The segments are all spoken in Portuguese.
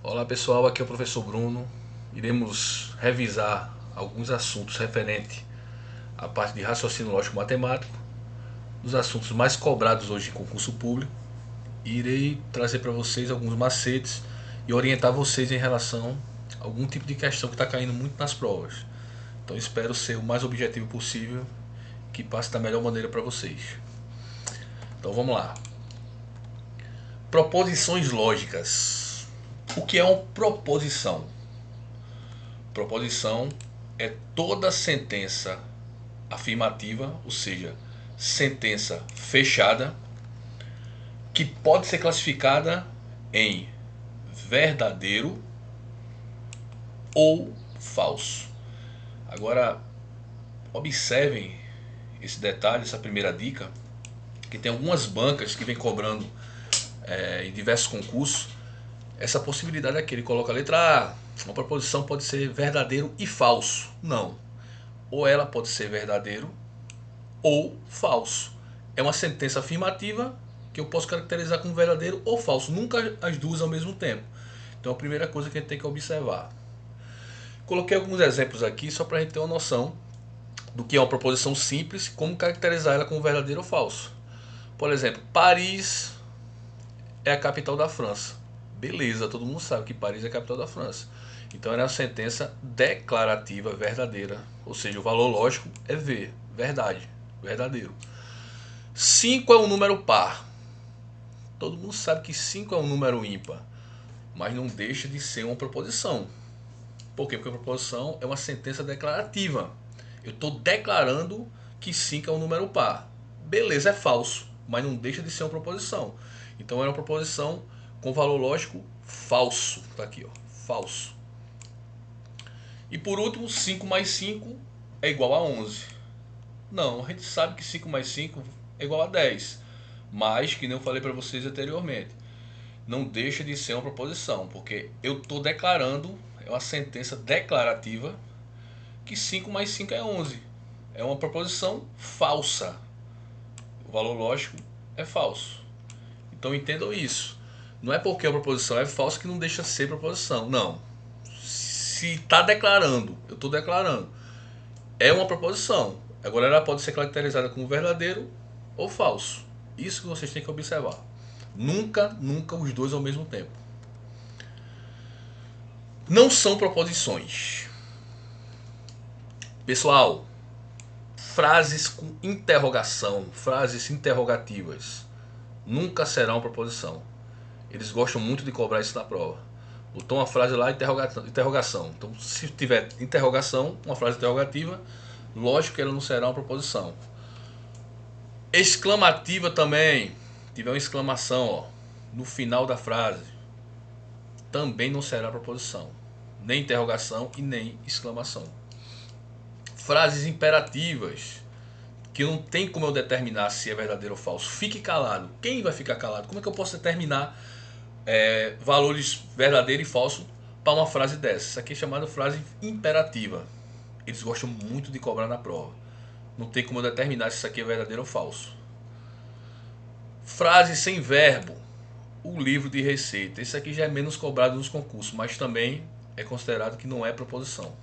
Olá pessoal, aqui é o professor Bruno. Iremos revisar alguns assuntos referentes à parte de raciocínio lógico matemático, dos assuntos mais cobrados hoje em concurso público. E irei trazer para vocês alguns macetes e orientar vocês em relação a algum tipo de questão que está caindo muito nas provas. Então espero ser o mais objetivo possível, que passe da melhor maneira para vocês. Então vamos lá. Proposições lógicas. O que é uma proposição? Proposição é toda sentença afirmativa, ou seja, sentença fechada, que pode ser classificada em verdadeiro ou falso. Agora, observem esse detalhe, essa primeira dica, que tem algumas bancas que vem cobrando em diversos concursos essa possibilidade aqui. Ele coloca a letra A, uma proposição pode ser verdadeiro e falso. Não. Ou ela pode ser verdadeiro ou falso. É uma sentença afirmativa que eu posso caracterizar como verdadeiro ou falso, nunca as duas ao mesmo tempo. Então a primeira coisa que a gente tem que observar. Coloquei alguns exemplos aqui só para a gente ter uma noção do que é uma proposição simples e como caracterizar ela como verdadeiro ou falso. Por exemplo, Paris é a capital da França. Beleza, todo mundo sabe que Paris é a capital da França. Então era uma sentença declarativa verdadeira, ou seja, o valor lógico é V, verdade, verdadeiro. 5 é um número par. Todo mundo sabe que 5 é um número ímpar, mas não deixa de ser uma proposição. Por quê? Porque a proposição é uma sentença declarativa. Eu estou declarando que 5 é um número par. Beleza, é falso, mas não deixa de ser uma proposição. Então é uma proposição com valor lógico falso. Está aqui, ó, falso. E por último, 5 mais 5 é igual a 11. Não, a gente sabe que 5 mais 5 é igual a 10. Mas, que nem eu falei para vocês anteriormente, não deixa de ser uma proposição, porque eu estou declarando, é uma sentença declarativa, que 5 mais 5 é 11. É uma proposição falsa. O valor lógico é falso. Então entendam isso. Não é porque a proposição é falsa que não deixa de ser proposição. Não. Se está declarando, eu estou declarando, é uma proposição. Agora ela pode ser caracterizada como verdadeiro ou falso. Isso que vocês têm que observar. Nunca, nunca os dois ao mesmo tempo. Não são proposições. Pessoal, frases com interrogação, frases interrogativas, nunca serão uma proposição. Eles gostam muito de cobrar isso na prova. Botou uma frase lá, interrogação. Então, se tiver interrogação, uma frase interrogativa, lógico que ela não será uma proposição. Exclamativa também, tiver uma exclamação ó, no final da frase, também não será proposição. Nem interrogação e nem exclamação. Frases imperativas, que não tem como eu determinar se é verdadeiro ou falso. Fique calado. Quem vai ficar calado? Como é que eu posso determinar valores verdadeiro e falso para uma frase dessa? Isso aqui é chamada frase imperativa. Eles gostam muito de cobrar na prova. Não tem como eu determinar se isso aqui é verdadeiro ou falso. Frase sem verbo. O livro de receita. Isso aqui já é menos cobrado nos concursos, mas também é considerado que não é proposição.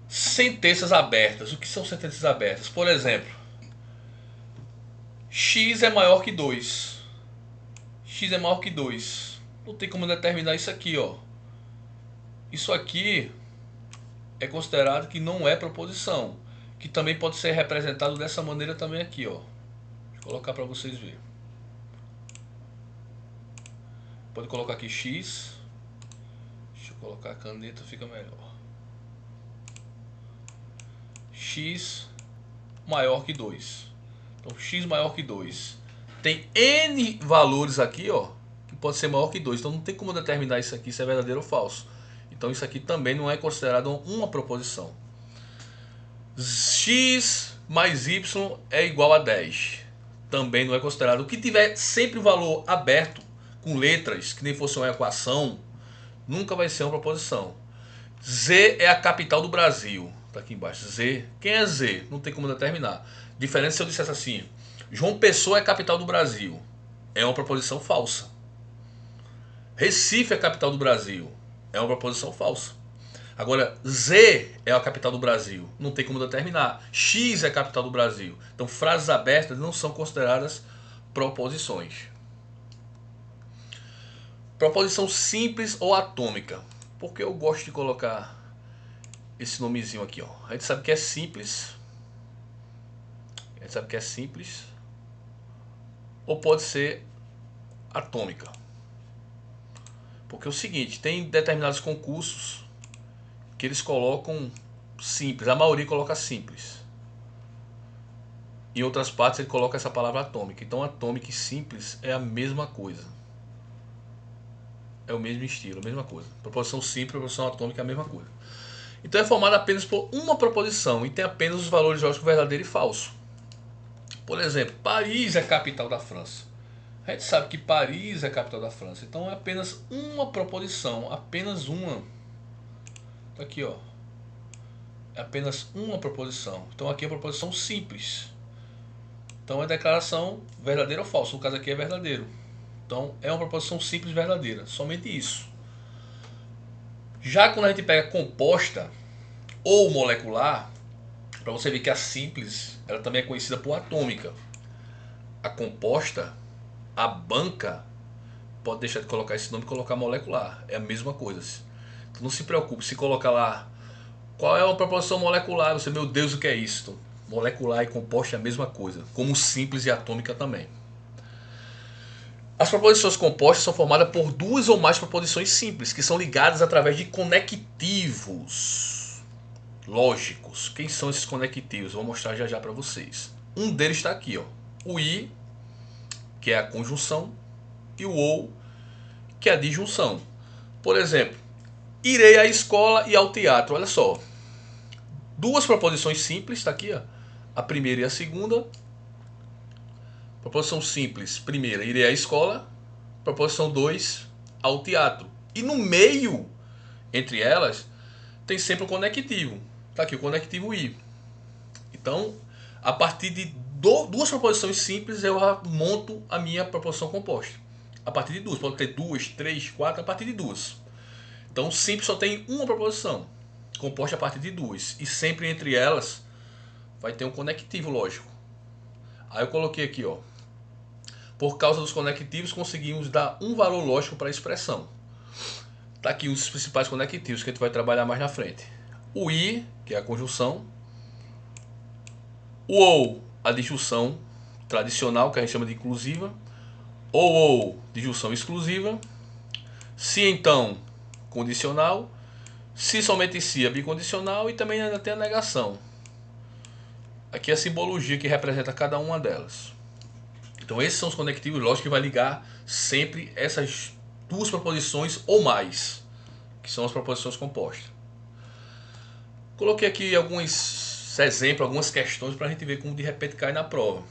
Sentenças abertas. O que são sentenças abertas? Por exemplo, x é maior que 2. X é maior que 2. Não tem como determinar isso aqui, ó. Isso aqui é considerado que não é proposição, que também pode ser representado dessa maneira também aqui, ó. Deixa eu colocar para vocês verem. Pode colocar aqui x. Deixa eu colocar a caneta, fica melhor. X maior que 2. Então x maior que 2. Tem N valores aqui, ó, que pode ser maior que 2. Então não tem como determinar isso aqui se é verdadeiro ou falso. Então isso aqui também não é considerado uma proposição. X mais Y é igual a 10. Também não é considerado. O que tiver sempre o valor aberto, com letras, que nem fosse uma equação, nunca vai ser uma proposição. Z é a capital do Brasil. Tá aqui embaixo. Z. Quem é Z? Não tem como determinar. Diferente se eu dissesse assim: João Pessoa é a capital do Brasil. É uma proposição falsa. Recife é a capital do Brasil. É uma proposição falsa. Agora, Z é a capital do Brasil. Não tem como determinar. X é a capital do Brasil. Então, frases abertas não são consideradas proposições. Proposição simples ou atômica. Por que eu gosto de colocar esse nomezinho aqui, ó? A gente sabe que é simples. A gente sabe que é simples. Ou pode ser atômica. Porque é o seguinte, tem determinados concursos que eles colocam simples. A maioria coloca simples. Em outras partes ele coloca essa palavra atômica. Então atômica e simples é a mesma coisa. É o mesmo estilo, a mesma coisa. Proposição simples e proposição atômica é a mesma coisa. Então é formada apenas por uma proposição e tem apenas os valores lógicos verdadeiro e falso. Por exemplo, Paris é a capital da França. A gente sabe que Paris é a capital da França. Então é apenas uma proposição, apenas uma. Tá aqui, ó. É apenas uma proposição. Então aqui é a proposição simples. Então é declaração verdadeira ou falsa. No caso aqui é verdadeiro. Então é uma proposição simples verdadeira. Somente isso. Já quando a gente pega composta ou molecular, para você ver que a simples ela também é conhecida por atômica. A composta, a banca, pode deixar de colocar esse nome e colocar molecular. É a mesma coisa. Então não se preocupe. Se colocar lá qual é uma proposição molecular, você, meu Deus, o que é isso? Molecular e composta é a mesma coisa. Como simples e atômica também. As proposições compostas são formadas por duas ou mais proposições simples, que são ligadas através de conectivos lógicos. Quem são esses conectivos? Vou mostrar já já para vocês. Um deles está aqui, ó. O I, que é a conjunção, e o OU, que é a disjunção. Por exemplo, irei à escola e ao teatro. Olha só. Duas proposições simples, está aqui, ó. A primeira e a segunda. Proposição simples, primeira, irei à escola. Proposição 2, ao teatro. E no meio, entre elas, tem sempre um conectivo. Está aqui o conectivo I. Então, a partir de duas proposições simples, eu monto a minha proposição composta. A partir de duas. Pode ter duas, três, quatro, a partir de duas. Então, simples só tem uma proposição. Composta a partir de duas. E sempre entre elas vai ter um conectivo lógico. Aí eu coloquei aqui, ó. Por causa dos conectivos, conseguimos dar um valor lógico para a expressão. Tá aqui os principais conectivos que a gente vai trabalhar mais na frente. O I, que é a conjunção. O OU, a disjunção tradicional, que a gente chama de inclusiva. Ou disjunção exclusiva. Se então, condicional. Se somente se, a bicondicional. E também ainda tem a negação. Aqui é a simbologia que representa cada uma delas. Então esses são os conectivos lógicos que vai ligar sempre essas duas proposições ou mais, que são as proposições compostas. Coloquei aqui alguns exemplos, algumas questões para a gente ver como de repente cai na prova.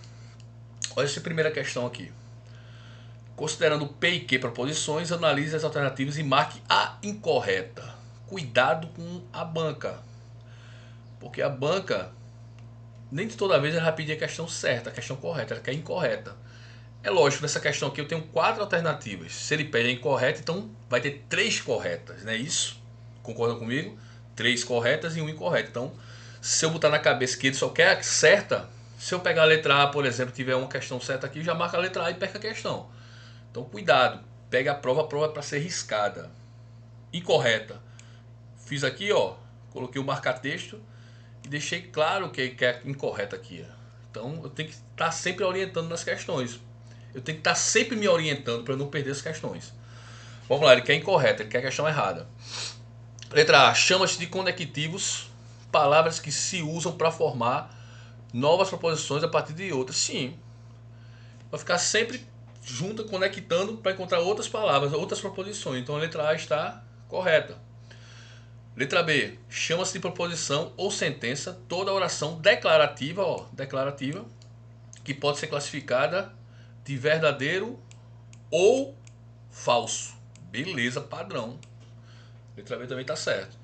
Olha essa primeira questão aqui. Considerando P e Q proposições, analise as alternativas e marque a incorreta. Cuidado com a banca, porque a banca nem de toda vez ela vai pedir a questão certa, a questão correta, ela quer incorreta. É lógico, nessa questão aqui eu tenho 4 alternativas. Se ele pede a incorreta, então vai ter 3 corretas, não é isso? Concordam comigo? 3 corretas e 1 incorreta. Então, se eu botar na cabeça que ele só quer a certa, se eu pegar a letra A, por exemplo, tiver uma questão certa aqui, já marca a letra A e perca a questão. Então, cuidado. Pega a prova é para ser riscada. Incorreta. Fiz aqui, ó, coloquei o marca-texto e deixei claro que é incorreta aqui. Então, eu tenho que estar sempre orientando nas questões. Eu tenho que estar sempre me orientando para não perder as questões. Vamos lá, ele quer incorreta, ele quer a questão errada. Letra A. Chama-se de conectivos palavras que se usam para formar novas proposições a partir de outras. Sim. Vai ficar sempre junto, conectando para encontrar outras palavras, outras proposições. Então a letra A está correta. Letra B. Chama-se de proposição ou sentença toda oração declarativa, ó, declarativa, que pode ser classificada de verdadeiro ou falso. Beleza, padrão. Letra B também está certo.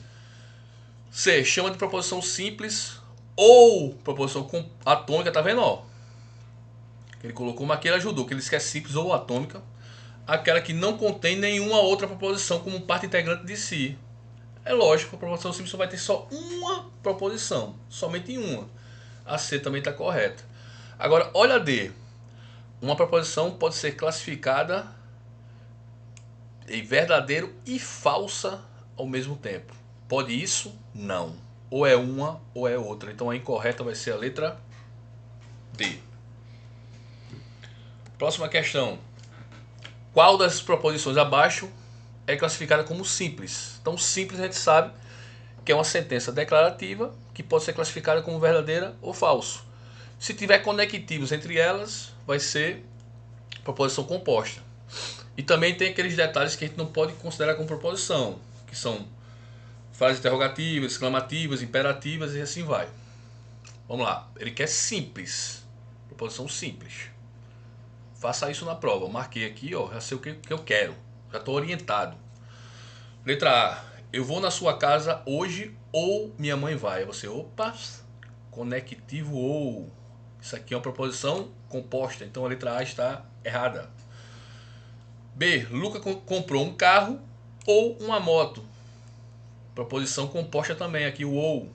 C. Chama de proposição simples ou proposição atômica, tá vendo? Ó? Ele colocou, mas aqui ele ajudou, que ele quer simples ou atômica. aquela que não contém nenhuma outra proposição como parte integrante de si. É lógico, a proposição simples só vai ter só uma proposição, somente uma. A C também está correta. Agora, olha a D. Uma proposição pode ser classificada em verdadeiro e falsa ao mesmo tempo. Pode isso? Não. Ou é uma ou é outra. Então a incorreta vai ser a letra D. Próxima questão. Qual das proposições abaixo é classificada como simples? Então simples a gente sabe que é uma sentença declarativa que pode ser classificada como verdadeira ou falso. Se tiver conectivos entre elas, vai ser proposição composta. E também tem aqueles detalhes que a gente não pode considerar como proposição, que são frases interrogativas, exclamativas, imperativas e assim vai. Vamos lá. Ele quer simples. Proposição simples. Faça isso na prova. Eu marquei aqui, ó, já sei o que eu quero. Já estou orientado. Letra A. Eu vou na sua casa hoje ou minha mãe vai. Você, opa, conectivo ou. Isso aqui é uma proposição composta. Então a letra A está errada. B. Luca comprou um carro ou uma moto. Proposição composta também aqui, o ou.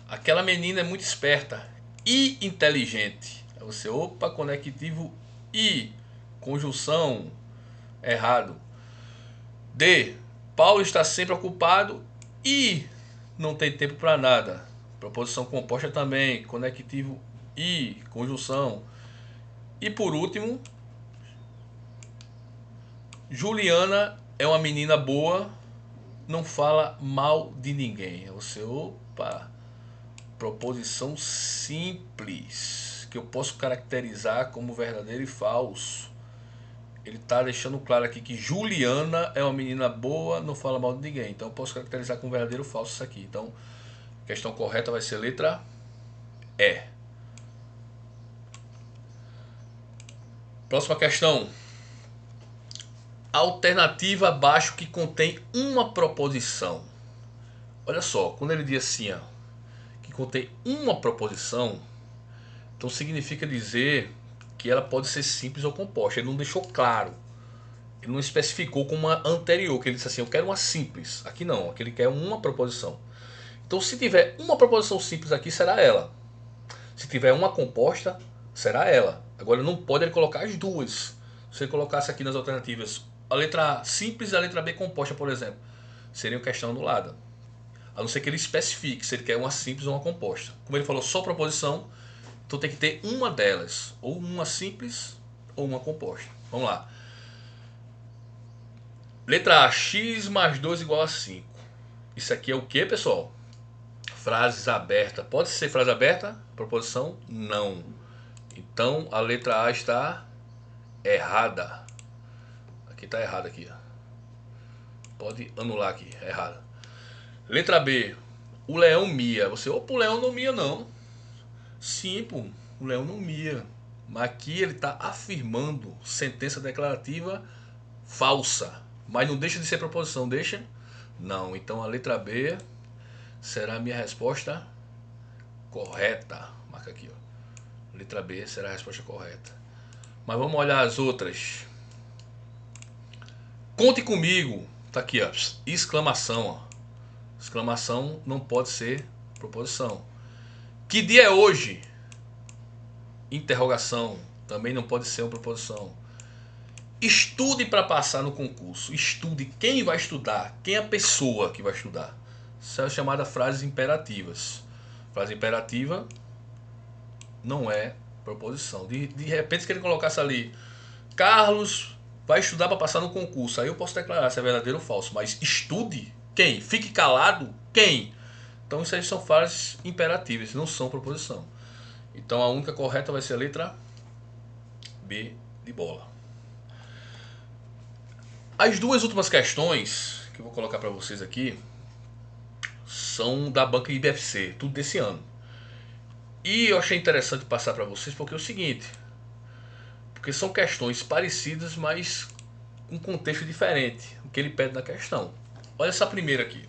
Aquela menina é muito esperta e inteligente. Aí você, opa, conectivo e. Conjunção, errado. D. Paulo está sempre ocupado e não tem tempo para nada. Proposição composta também, conectivo e, conjunção. E por último, Juliana é uma menina boa, não fala mal de ninguém. Você, opa, proposição simples, que eu posso caracterizar como verdadeiro e falso. Ele está deixando claro aqui que Juliana é uma menina boa, não fala mal de ninguém. Então eu posso caracterizar como verdadeiro ou falso isso aqui. Então a questão correta vai ser letra E. Próxima questão. Alternativa abaixo que contém uma proposição. Olha só, quando ele diz assim, ó, que contém uma proposição, então significa dizer que ela pode ser simples ou composta. Ele não deixou claro. Ele não especificou como uma anterior, que ele disse assim, eu quero uma simples. Aqui não, aqui ele quer uma proposição. Então se tiver uma proposição simples aqui, será ela. Se tiver uma composta, será ela. Agora não pode ele colocar as duas. Se ele colocasse aqui nas alternativas a letra A simples e a letra B composta, por exemplo, seria uma questão anulada. A não ser que ele especifique se ele quer uma simples ou uma composta. Como ele falou só proposição, então tem que ter uma delas. Ou uma simples ou uma composta. Vamos lá. Letra A, x mais 2 igual a 5. Isso aqui é o que, pessoal? Frases abertas. Pode ser frase aberta? Proposição? Não. Então a letra A está errada. Aqui está errada aqui. Pode anular aqui, é errada. Letra B. O leão mia. Você, opa, o leão não mia não. Sim, pô, o leão não mia. Mas aqui ele está afirmando sentença declarativa falsa. Mas não deixa de ser proposição, deixa? Não. Então a letra B será a minha resposta correta. Marca aqui, ó. Letra B será a resposta correta. Mas vamos olhar as outras. Conte comigo. Tá aqui, ó. Exclamação, ó. Exclamação não pode ser proposição. Que dia é hoje? Interrogação. Também não pode ser uma proposição. Estude para passar no concurso. Estude. Quem vai estudar? Quem é a pessoa que vai estudar? Isso é chamada frases imperativas. Frase imperativa não é proposição. De repente, se ele colocasse ali, Carlos vai estudar para passar no concurso. Aí eu posso declarar se é verdadeiro ou falso. Mas estude? Quem? Fique calado? Quem? Então isso aí são frases imperativas, não são proposição. Então a única correta vai ser a letra B de bola. As duas últimas questões que eu vou colocar para vocês aqui são da banca IBFC, tudo desse ano. E eu achei interessante passar para vocês porque é o seguinte, porque são questões parecidas, mas com contexto diferente, o que ele pede na questão. Olha essa primeira aqui.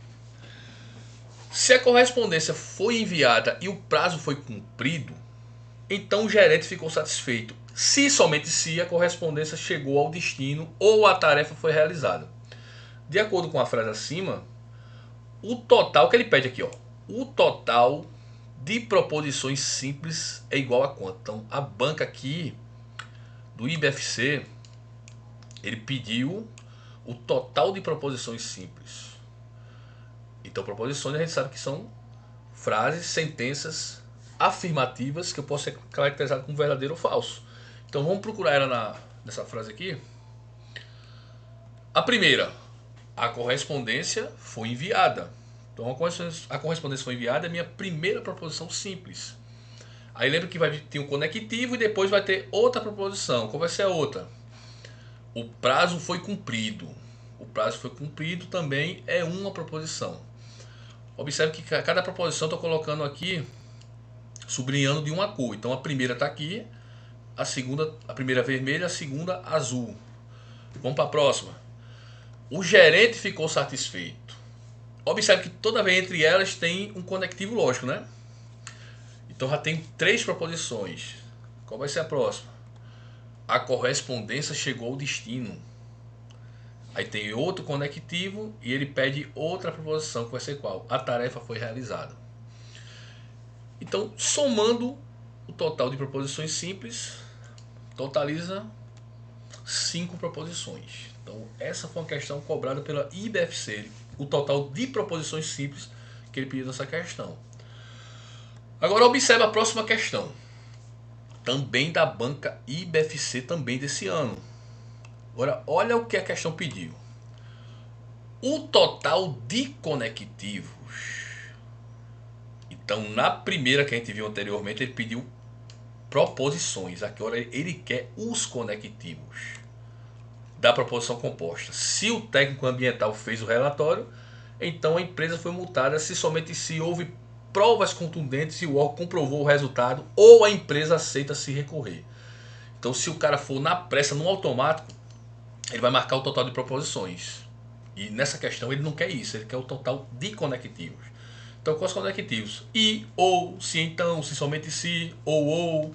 Se a correspondência foi enviada e o prazo foi cumprido, então o gerente ficou satisfeito se somente se a correspondência chegou ao destino ou a tarefa foi realizada. De acordo com a frase acima, o total que ele pede aqui, ó, o total de proposições simples é igual a quanto? Então, a banca aqui do IBFC, ele pediu o total de proposições simples. Então, proposições a gente sabe que são frases, sentenças afirmativas que eu posso ser caracterizado como verdadeiro ou falso. Então, vamos procurar ela nessa frase aqui. A primeira, a correspondência foi enviada. Então, a correspondência foi enviada é a minha primeira proposição simples. Aí lembra que vai ter um conectivo e depois vai ter outra proposição. Qual vai ser a outra? O prazo foi cumprido. O prazo foi cumprido também é uma proposição. Observe que cada proposição eu estou colocando aqui, sublinhando de uma cor. Então a primeira está aqui, a primeira vermelha, a segunda azul. Vamos para a próxima. O gerente ficou satisfeito. Observe que toda vez entre elas tem um conectivo lógico, né? Então já tem 3 proposições. Qual vai ser a próxima? A correspondência chegou ao destino. Aí tem outro conectivo e ele pede outra proposição, que vai ser qual? A tarefa foi realizada. Então, somando o total de proposições simples, totaliza 5 proposições. Então, essa foi uma questão cobrada pela IBFC, o total de proposições simples que ele pediu nessa questão. Agora, observe a próxima questão, também da banca IBFC, também desse ano. Agora, olha o que a questão pediu. O total de conectivos. Então, na primeira que a gente viu anteriormente, ele pediu proposições. Agora ele quer os conectivos da proposição composta. Se o técnico ambiental fez o relatório, então a empresa foi multada se somente se houve provas contundentes e o órgão comprovou o resultado ou a empresa aceita se recorrer. Então, se o cara for na pressa, no automático, ele vai marcar o total de proposições. E nessa questão ele não quer isso, ele quer o total de conectivos. Então, quais conectivos? E, ou, se então, se somente se, ou.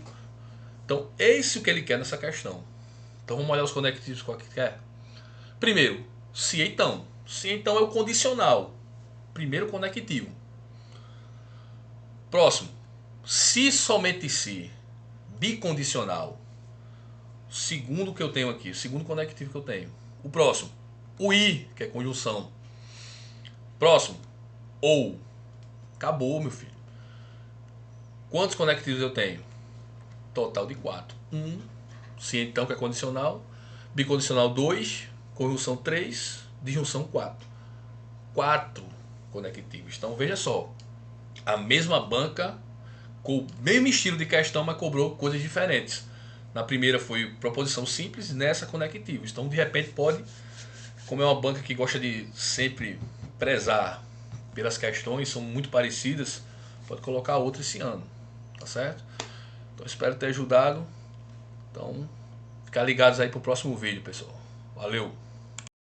Então, esse é o que ele quer nessa questão. Então, vamos olhar os conectivos qual que quer. Primeiro, se então. Se então é o condicional. Primeiro conectivo. Próximo, se somente se, bicondicional. Segundo que eu tenho aqui, o segundo conectivo que eu tenho. O próximo, o i, que é conjunção. Próximo, ou. Acabou, meu filho. Quantos conectivos eu tenho? Total de 4. 1, se então, que é condicional. Bicondicional 2, conjunção 3, disjunção 4. 4 conectivos. Então veja só, a mesma banca com o mesmo estilo de questão, mas cobrou coisas diferentes. Na primeira foi proposição simples, nessa conectivos. Então de repente pode, como é uma banca que gosta de sempre prezar pelas questões, são muito parecidas, pode colocar outra esse ano, tá certo? Então espero ter ajudado. Então, ficar ligados aí pro próximo vídeo, pessoal. Valeu!